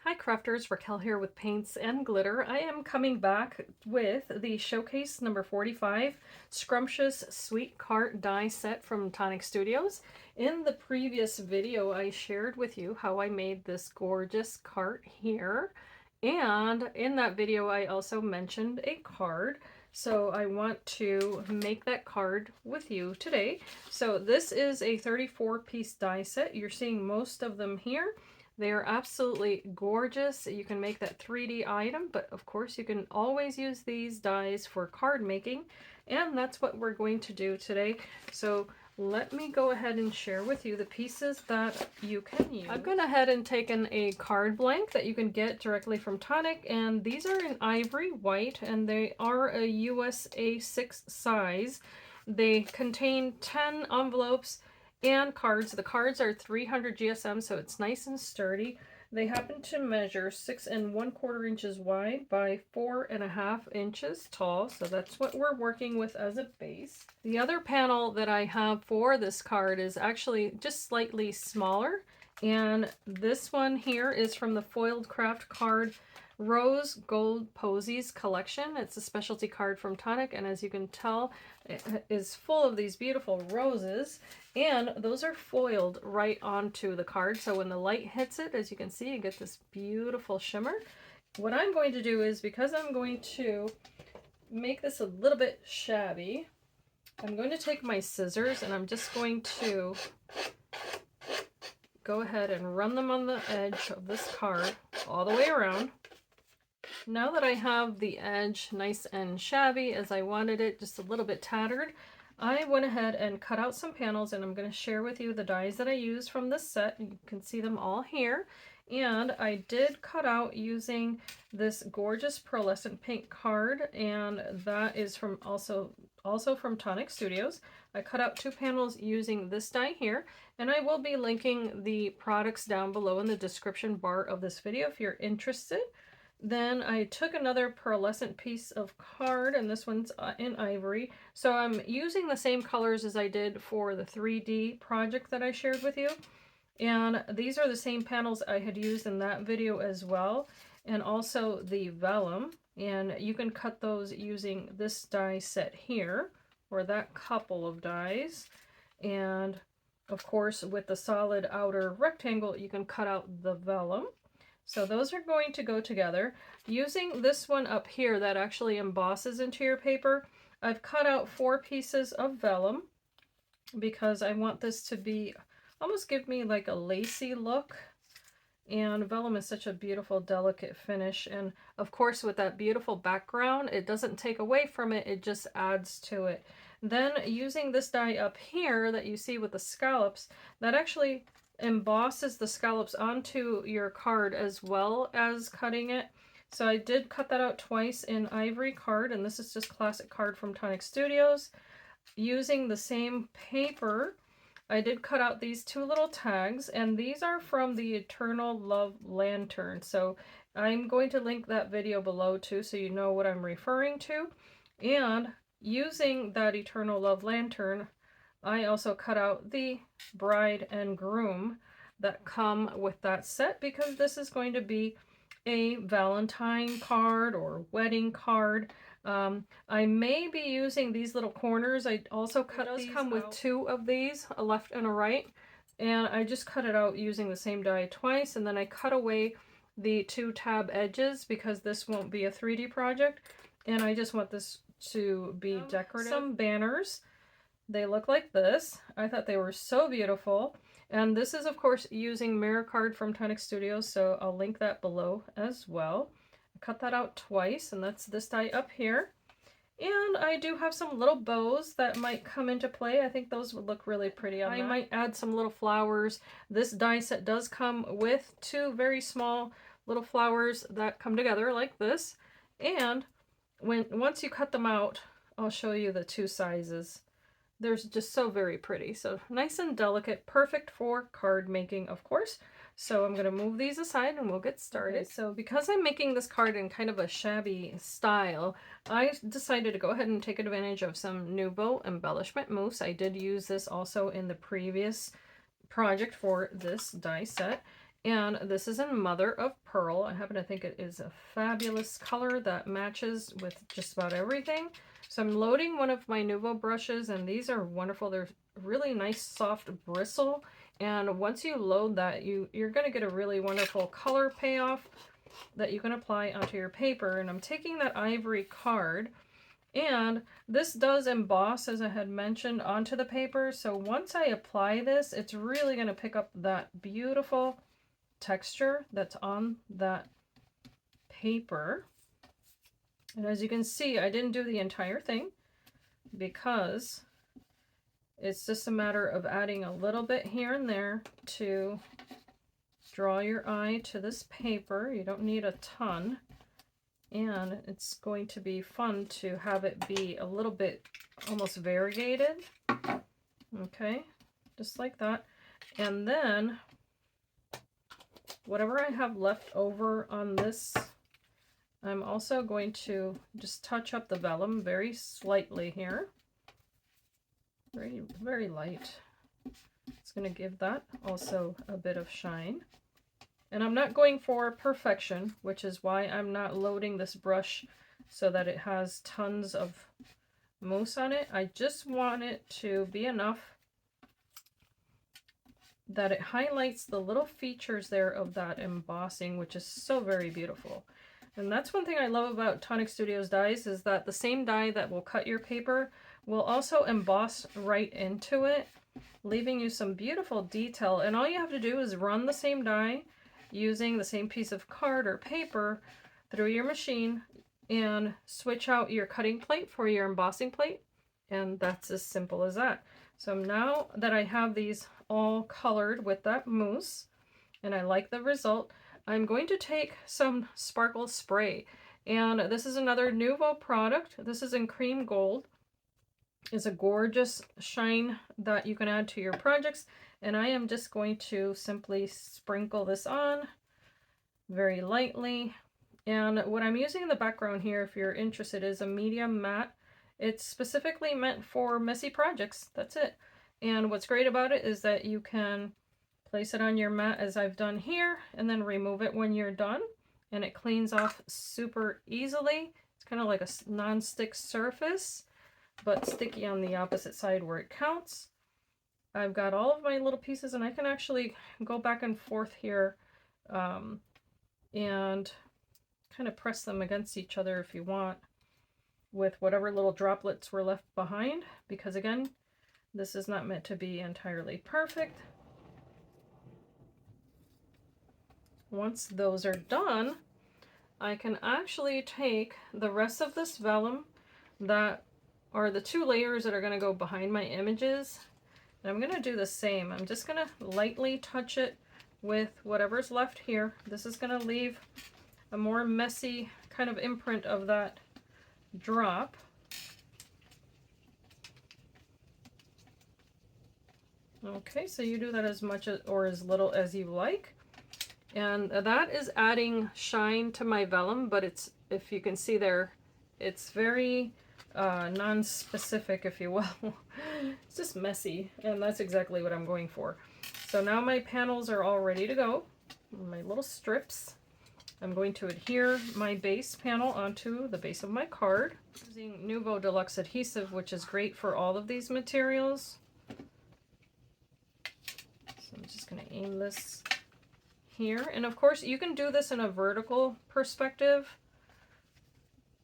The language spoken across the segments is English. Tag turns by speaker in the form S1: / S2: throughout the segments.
S1: Hi crafters, Raquel here with Paints and Glitter. I am coming back with the Showcase number 45 Scrumptious Sweet Cart die set from Tonic Studios. In the previous video I shared with you how I made this gorgeous cart here, and in that video I also mentioned a card. So I want to make that card with you today. So this is a 34-piece die set. You're seeing most of them here. They are absolutely gorgeous. You can make that 3D item, but of course you can always use these dies for card making, and that's what we're going to do today. So let me go ahead and share with you the pieces that you can use. I've gone ahead and taken a card blank that you can get directly from Tonic, and these are in Ivory white, and they are a US A6 size. They contain 10 envelopes and cards. The cards are 300 GSM, so it's nice and sturdy. They happen to measure 6 1/4 inches wide by 4.5 inches tall, so that's what we're working with as a base. The other panel that I have for this card is actually just slightly smaller, and this one here is from the Foiled Craft Card Rose Gold Posies collection. It's a specialty card from Tonic, and as you can tell, it is full of these beautiful roses, and those are foiled right onto the card, so when the light hits it, as you can see, you get this beautiful shimmer. What I'm going to do is, because I'm going to make this a little bit shabby, I'm going to take my scissors and I'm just going to go ahead and run them on the edge of this card all the way around. Now that I have the edge nice and shabby as I wanted it, just a little bit tattered, I went ahead and cut out some panels, and I'm going to share with you the dies that I used from this set. You can see them all here. And I did cut out using this gorgeous pearlescent pink card, and that is from also from Tonic Studios. I cut out 2 panels using this die here, and I will be linking the products down below in the description bar of this video if you're interested. Then I took another pearlescent piece of card, and this one's in Ivory. So I'm using the same colors as I did for the 3D project that I shared with you. And these are the same panels I had used in that video as well. And also the vellum. And you can cut those using this die set here, or that couple of dies. And of course, with the solid outer rectangle, you can cut out the vellum. So those are going to go together. Using this one up here that actually embosses into your paper, I've cut out 4 pieces of vellum because I want this to be, almost give me like a lacy look. And vellum is such a beautiful, delicate finish. And of course, with that beautiful background, it doesn't take away from it, it just adds to it. Then using this die up here that you see with the scallops, that actually embosses the scallops onto your card as well as cutting it. So I did cut that out twice in Ivory card, and this is just classic card from Tonic Studios. Using the same paper, I did cut out these 2 little tags, and these are from the Eternal Love Lantern. So I'm going to link that video below too, so you know what I'm referring to. And using that Eternal Love Lantern, I also cut out the bride and groom that come with that set, because this is going to be a Valentine card or wedding card. I may be using these little corners. I also cut these. It does come with 2 of these, a left and a right, and I just cut it out using the same die twice, and then I cut away the 2 tab edges because this won't be a 3D project, and I just want this to be decorative. Some banners. They look like this. I thought they were so beautiful. And this is, of course, using Mirror Card from Tonic Studios, so I'll link that below as well. I cut that out twice, and that's this die up here. And I do have some little bows that might come into play. I think those would look really pretty on that. I might add some little flowers. This die set does come with 2 very small little flowers that come together like this. And once you cut them out, I'll show you the 2 sizes. They're just so very pretty. So nice and delicate, perfect for card making, of course. So I'm going to move these aside and we'll get started. Okay, so because I'm making this card in kind of a shabby style, I decided to go ahead and take advantage of some Nuvo embellishment mousse. I did use this also in the previous project for this die set. And this is in Mother of Pearl. I happen to think it is a fabulous color that matches with just about everything. So I'm loading one of my Nuvo brushes, and these are wonderful. They're really nice, soft bristle. And once you load that, you're going to get a really wonderful color payoff that you can apply onto your paper. And I'm taking that ivory card, and this does emboss, as I had mentioned, onto the paper. So once I apply this, it's really going to pick up that beautiful texture that's on that paper. And as you can see, I didn't do the entire thing because it's just a matter of adding a little bit here and there to draw your eye to this paper. You don't need a ton, and it's going to be fun to have it be a little bit almost variegated. Okay, just like that. And then whatever I have left over on this, I'm also going to just touch up the vellum very slightly here. Very, very light. It's going to give that also a bit of shine. And I'm not going for perfection, which is why I'm not loading this brush so that it has tons of mousse on it. I just want it to be enough that it highlights the little features there of that embossing, which is so very beautiful. And that's one thing I love about Tonic Studios dies, is that the same die that will cut your paper will also emboss right into it, leaving you some beautiful detail. And all you have to do is run the same die using the same piece of card or paper through your machine and switch out your cutting plate for your embossing plate. And that's as simple as that. So now that I have these all colored with that mousse, and I like the result, I'm going to take some sparkle spray. And this is another Nuvo product. This is in cream gold. It's a gorgeous shine that you can add to your projects. And I am just going to simply sprinkle this on very lightly. And what I'm using in the background here, if you're interested, is a medium matte. It's specifically meant for messy projects. That's it. And what's great about it is that you can place it on your mat as I've done here, and then remove it when you're done. And it cleans off super easily. It's kind of like a non-stick surface, but sticky on the opposite side where it counts. I've got all of my little pieces, and I can actually go back and forth here and kind of press them against each other if you want, with whatever little droplets were left behind, because again, this is not meant to be entirely perfect. Once those are done, I can actually take the rest of this vellum that are the two layers that are going to go behind my images, and I'm going to do the same. I'm just going to lightly touch it with whatever's left here. This is going to leave a more messy kind of imprint of that drop. Okay, so you do that as much or as little as you like. And that is adding shine to my vellum, but it's, if you can see there, it's very non-specific, if you will. It's just messy, and that's exactly what I'm going for. So now my panels are all ready to go, my little strips. I'm going to adhere my base panel onto the base of my card using Nuvo Deluxe Adhesive, which is great for all of these materials. So I'm just going to aim this here, and of course you can do this in a vertical perspective.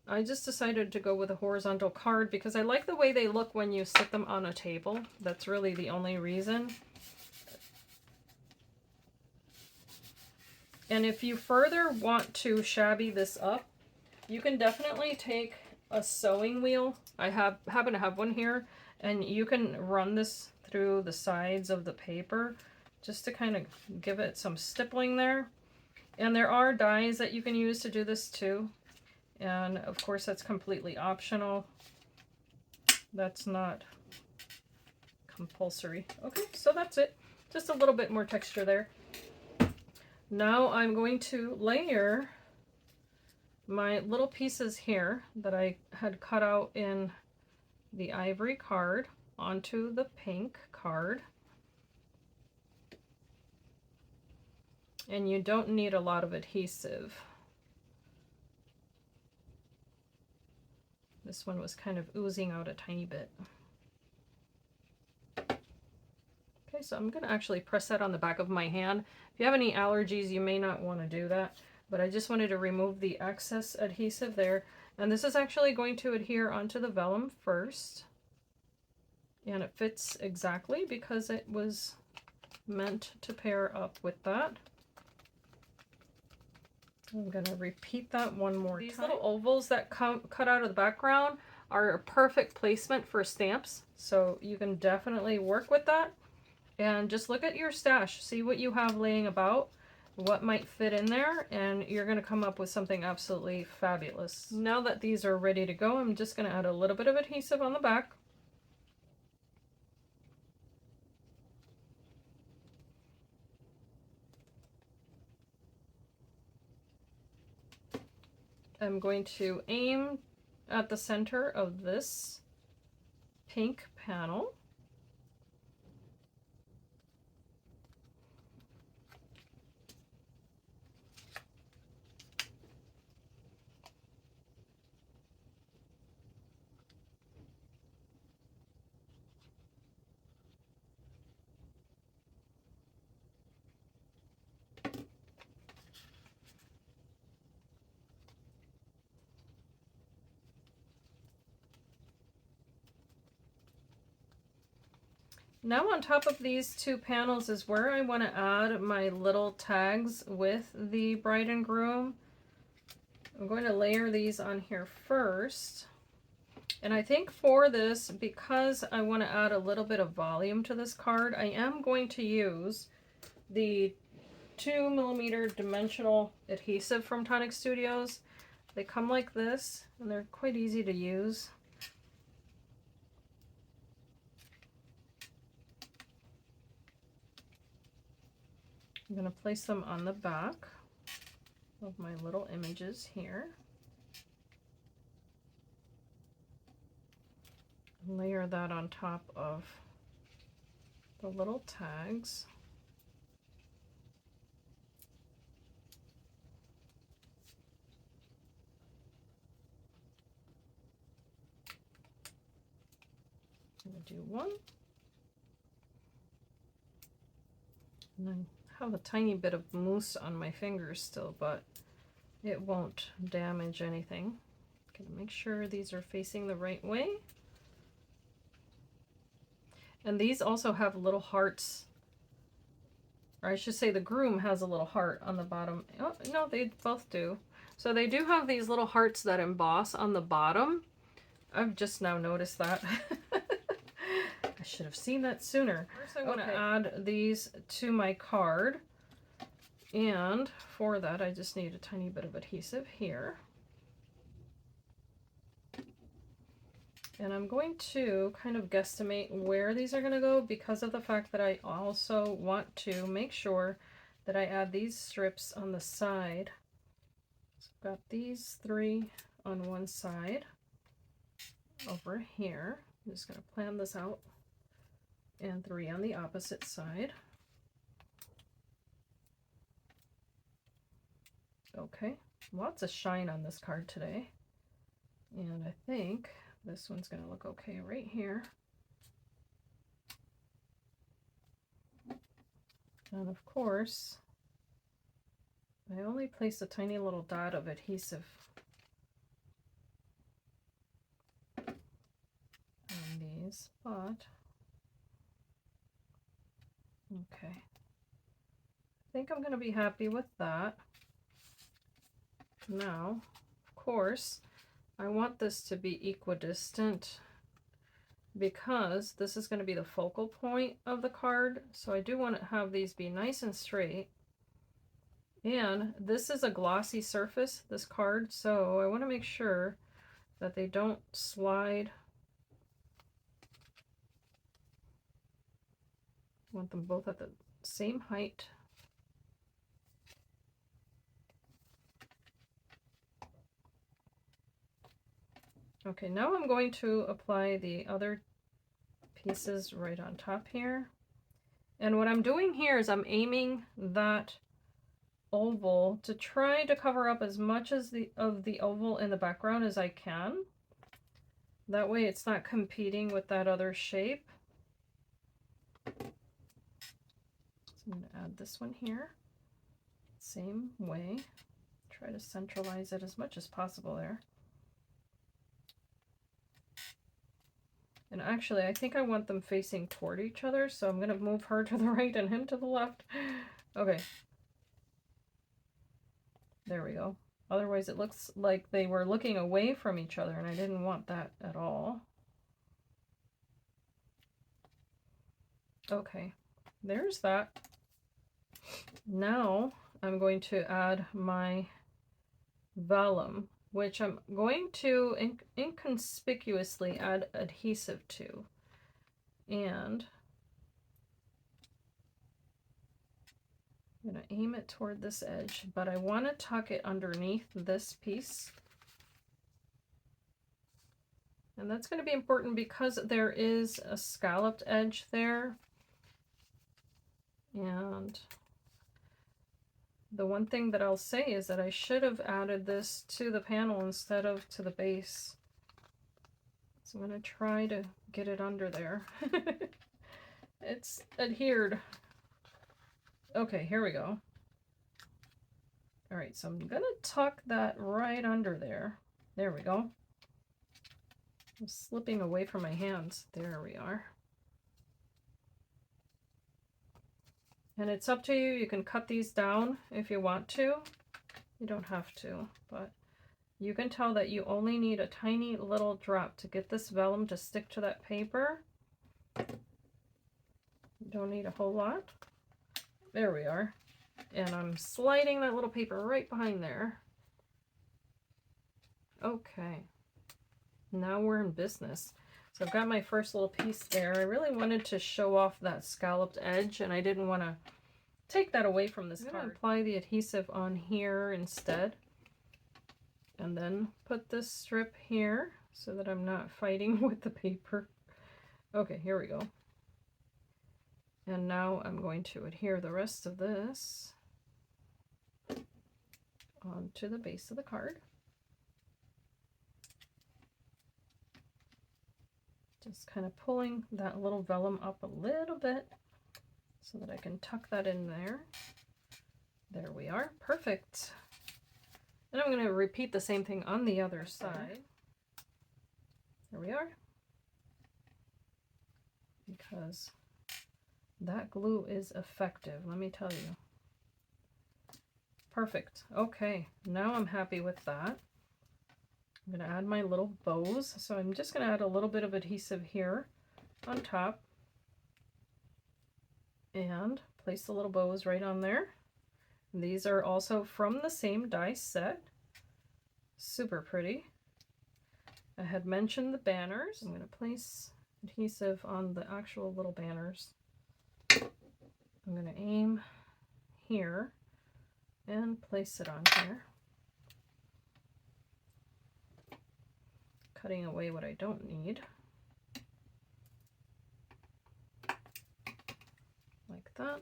S1: I just decided to go with a horizontal card because I like the way they look when you sit them on a table. That's really the only reason. And if you further want to shabby this up, you can definitely take a sewing wheel. I happen to have one here, and you can run this through the sides of the paper just to kind of give it some stippling there. And there are dies that you can use to do this too. And of course that's completely optional. That's not compulsory. Okay, so that's it. Just a little bit more texture there. Now I'm going to layer my little pieces here that I had cut out in the ivory card onto the pink card. and you don't need a lot of adhesive. This one was kind of oozing out a tiny bit. Okay, so I'm going to actually press that on the back of my hand. If you have any allergies, you may not want to do that, but I just wanted to remove the excess adhesive there. And this is actually going to adhere onto the vellum first. And it fits exactly because it was meant to pair up with that. I'm going to repeat that one more time. These little ovals that cut out of the background are a perfect placement for stamps, so you can definitely work with that. And just look at your stash, see what you have laying about, what might fit in there, and you're going to come up with something absolutely fabulous. Now that these are ready to go, I'm just going to add a little bit of adhesive on the back. I'm going to aim at the center of this pink panel. Now on top of these two panels is where I want to add my little tags with the bride and groom. I'm going to layer these on here first. And I think for this, because I want to add a little bit of volume to this card, I am going to use the 2mm dimensional adhesive from Tonic Studios. They come like this, and they're quite easy to use. I'm going to place them on the back of my little images here. Layer that on top of the little tags. I'm going to do one. And then have a tiny bit of mousse on my fingers still, but it won't damage anything. Gonna make sure these are facing the right way. And these also have little hearts, or I should say the groom has a little heart on the bottom. Oh, no, they both do. So they do have these little hearts that emboss on the bottom. I've just now noticed that. I should have seen that sooner. First I want to add these to my card. And for that, I just need a tiny bit of adhesive here. And I'm going to kind of guesstimate where these are going to go because of the fact that I also want to make sure that I add these strips on the side. So I've got these 3 on one side over here. I'm just going to plan this out. And 3 on the opposite side. Okay, lots of shine on this card today. And I think this one's going to look okay right here. And of course, I only place a tiny little dot of adhesive on these, but okay. I think I'm going to be happy with that. Now, of course, I want this to be equidistant because this is going to be the focal point of the card. So I do want to have these be nice and straight. And this is a glossy surface, this card, so I want to make sure that they don't slide. I want them both at the same height. Okay, now I'm going to apply the other pieces right on top here. And what I'm doing here is I'm aiming that oval to try to cover up as much as the oval in the background as I can. That way it's not competing with that other shape. So I'm going to add this one here. Same way. Try to centralize it as much as possible there. And actually, I think I want them facing toward each other, so I'm going to move her to the right and him to the left. Okay. There we go. Otherwise, it looks like they were looking away from each other, and I didn't want that at all. Okay, there's that. Now I'm going to add my vellum, which I'm going to inconspicuously add adhesive to. And I'm going to aim it toward this edge, but I want to tuck it underneath this piece. And that's going to be important because there is a scalloped edge there. And the one thing that I'll say is that I should have added this to the panel instead of to the base. So I'm going to try to get it under there. It's adhered. Okay, here we go. All right, so I'm going to tuck that right under there. There we go. I'm slipping away from my hands. There we are. And it's up to you. You can cut these down if you want to. You don't have to, but you can tell that you only need a tiny little drop to get this vellum to stick to that paper. You don't need a whole lot. There we are. And I'm sliding that little paper right behind there. Okay. Now we're in business. So I've got my first little piece there. I really wanted to show off that scalloped edge, and I didn't want to take that away from this card. I'm going to apply the adhesive on here instead. And then put this strip here so that I'm not fighting with the paper. Okay, here we go. And now I'm going to adhere the rest of this onto the base of the card. Just kind of pulling that little vellum up a little bit so that I can tuck that in there. There we are. Perfect. And I'm going to repeat the same thing on the other side. There we are. Because that glue is effective, let me tell you. Perfect. Okay, now I'm happy with that. I'm going to add my little bows. So I'm just going to add a little bit of adhesive here on top and place the little bows right on there. And these are also from the same die set. Super pretty. I had mentioned the banners. I'm going to place adhesive on the actual little banners. I'm going to aim here and place it on here. Cutting away what I don't need. Like that.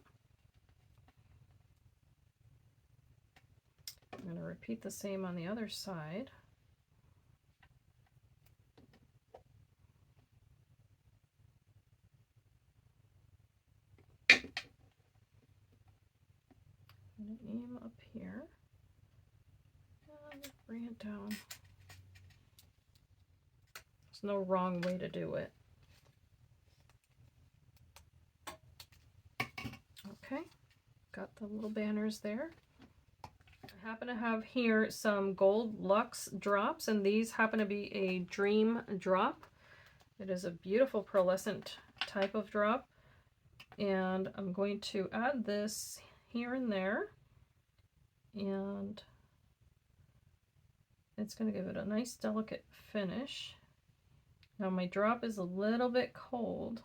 S1: I'm going to repeat the same on the other side. I'm going to aim up here and bring it down. There's no wrong way to do it. Okay, got the little banners there. I happen to have here some gold luxe drops, and these happen to be a dream drop. It is a beautiful pearlescent type of drop, and I'm going to add this here and there, and it's going to give it a nice delicate finish. Now my drop is a little bit cold,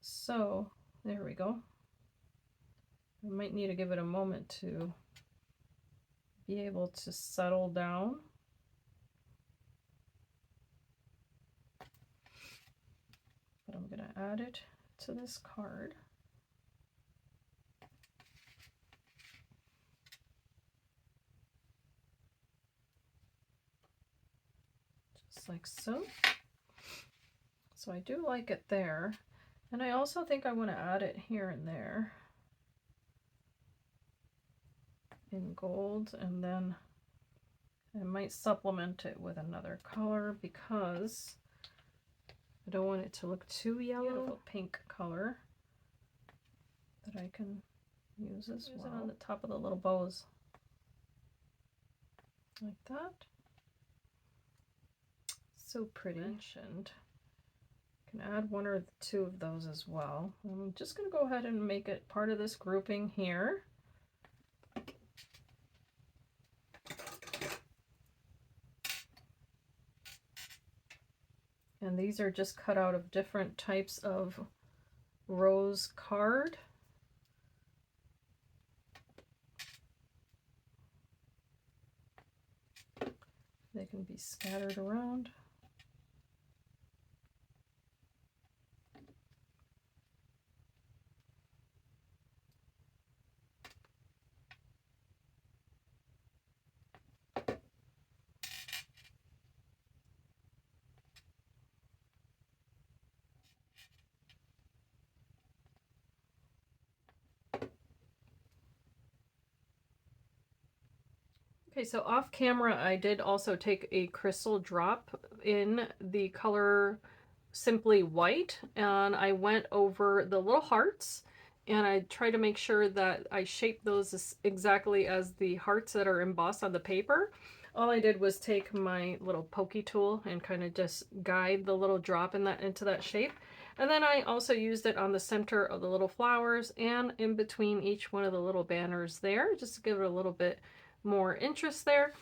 S1: so there we go. I might need to give it a moment to be able to settle down. But I'm going to add it to this card. just like so. So I do like it there. And I also think I want to add it here and there in gold, and then I might supplement it with another color because I don't want it to look too yellow. Beautiful pink color that I can use as well. Use it on the top of the little bows. Like that. So pretty. And can add one or two of those as well. I'm just going to go ahead and make it part of this grouping here. And these are just cut out of different types of rose card. They can be scattered around. Okay, so off camera, I did also take a crystal drop in the color Simply White, and I went over the little hearts, and I tried to make sure that I shaped those exactly as the hearts that are embossed on the paper. All I did was take my little pokey tool and kind of just guide the little drop in that into that shape. And then I also used it on the center of the little flowers and in between each one of the little banners there, just to give it a little bit more interest there.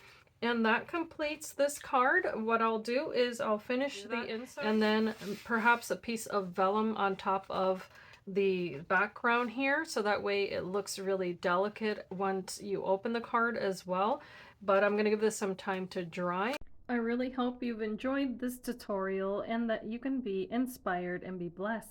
S1: And that completes this card. What I'll do is I'll finish the inside and then perhaps a piece of vellum on top of the background here, so that way it looks really delicate once you open the card as well. But I'm going to give this some time to dry. I really hope you've enjoyed this tutorial and that you can be inspired and be blessed.